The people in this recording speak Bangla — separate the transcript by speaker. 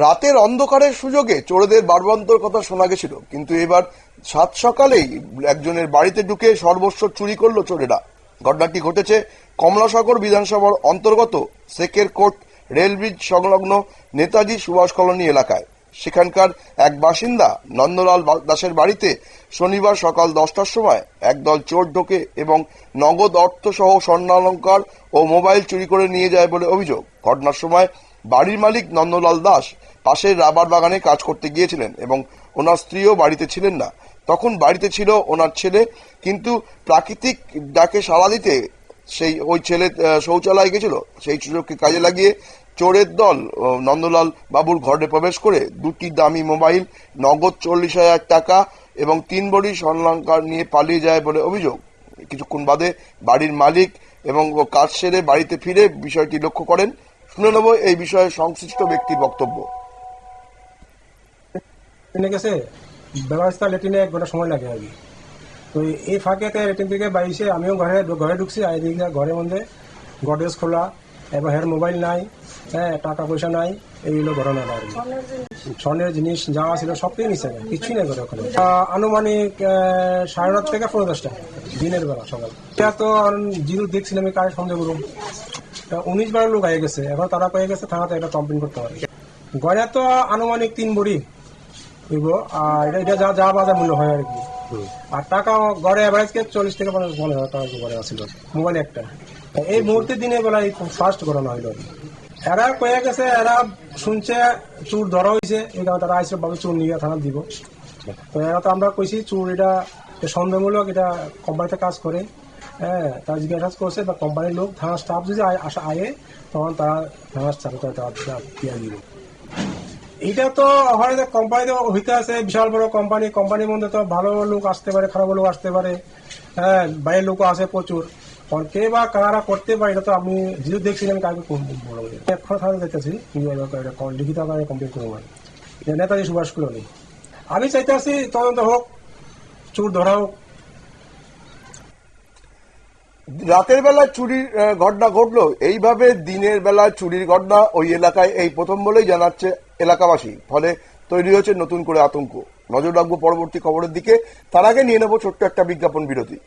Speaker 1: রাতের অন্ধকারের সুযোগে চোরেদের বাড়বান্তর কথা শোনা গেছিল, কিন্তু এবার সাত সকালেই একজনের বাড়িতে ঢুকে সর্বস্ব চুরি করলো চোরেরা। ঘটনাটি ঘটেছে কমলাসাগর বিধানসভার অন্তর্গত সেকের কোট রেলব্রিজ সংলগ্ন নেতাজি সুভাষ কলোনি এলাকায়। সেখানকার এক বাসিন্দা নন্দলাল দাসের বাড়িতে শনিবার সকাল 10টার সময় একদল চোর ঢোকে এবং নগদ অর্থ সহ স্বর্ণালঙ্কার ও মোবাইল চুরি করে নিয়ে যায় বলে অভিযোগ। ঘটনার সময় বাড়ির মালিক নন্দলাল দাস পাশের রাবার বাগানে কাজ করতে গিয়েছিলেন এবং ওনার স্ত্রীও বাড়িতে ছিলেন না। তখন বাড়িতে ছিল ওনার ছেলে, কিন্তু প্রাকৃতিক ডাকে সাড়া দিতে ওই ছেলে শৌচালয় গেছিল। সেই সুযোগকে কাজে লাগিয়ে চোরের দল নন্দলাল বাবুর ঘরে প্রবেশ করে দুটি দামি মোবাইল, নগদ 40,000 টাকা এবং 3 ভরি স্বর্ণালঙ্কার নিয়ে পালিয়ে যায় বলে অভিযোগ। কিছুক্ষণ বাদে বাড়ির মালিক এবং কাজ সেরে বাড়িতে ফিরে বিষয়টি লক্ষ্য করেন। শুনে নেব এই বিষয়ে সংশ্লিষ্ট ব্যক্তির বক্তব্য।
Speaker 2: গেছে ব্যবস্থা লেট্রিনে 1 ঘন্টা সময় লাগে আর কি। তো এই ফাঁকেতে লেট্রিন থেকে বাইরে আমিও ঘরে ঢুকছি। এদিকে ঘরের মধ্যে গডরেজ খোলা, এবার হের মোবাইল নাই, হ্যাঁ, টাকা পয়সা নাই, এইগুলো ঘটনাটা আর কি। স্বর্ণের জিনিস যা ছিল সবটাই নিচে, কিছুই নেই ঘরে ওখানে। আনুমানিক 9:30 থেকে 10:30 দিনের বেলা সকাল। এটা তো জিরো দেখছিলাম আমি কারে সন্দেহ করুন। 19-12 লোক আগে গেছে, এখন তারা পেয়ে গেছে থানাতে এটা কমপ্লেন করতে হবে। গড়ে তো আনুমানিক 3 ভরি হইব, আর এটা যা যা বাজার মূল্য হয় আর কি। আর টাকা গড়ে অ্যাভারেজ 40 থেকে 50,000 টাকা গড়ে আসছিল মোবাইল একটা। এই মুহূর্তে দিনের বেলায় ফার্স্ট করানো হইল। এরা কয়ে গেছে, এরা শুনছে চোর ধরা হয়েছে, এই কারণে তারা আইসে ভাবে চোর নিয়ে থানা দিব। তো এরা তো আমরা কইছি চোর এটা সন্দেহমূলক, এটা কোম্পানিতে কাজ করে, হ্যাঁ, তারা জিজ্ঞাসা করছে বা কোম্পানির লোক থানার স্টাফ যদি আয়ে তখন তারা থানার স্টাফে দিয়ে দিবে। এটা তো হয়তো কোম্পানিতে হইতে আছে, বিশাল বড় কোম্পানির মধ্যে তো ভালো লোক আসতে পারে, খারাপ লোক আসতে পারে, হ্যাঁ, বাইরের লোক আছে প্রচুর। কে বা কারা করতে পারে এটা তো আমি যেহেতু দেখছিলাম কাউকে বড় এখন থানা দেখতেছি লিখিত আকারে কমপ্লিট করবো। এটা নেতাজি সুভাষ কলোনি। আমি চাইতে আছি তদন্ত হোক, চোর ধরা হোক।
Speaker 1: রাতের বেলা চুরির ঘটনা ঘটলো, এইভাবে দিনের বেলা চুরির ঘটনা ওই এলাকায় এই প্রথম বলেই জানাচ্ছে এলাকাবাসী। ফলে তৈরি হয়েছে নতুন করে আতঙ্ক। নজর রাখবো পরবর্তী খবরের দিকে। তার আগে নিয়ে নেব ছোট্ট একটা বিজ্ঞাপন বিরতি।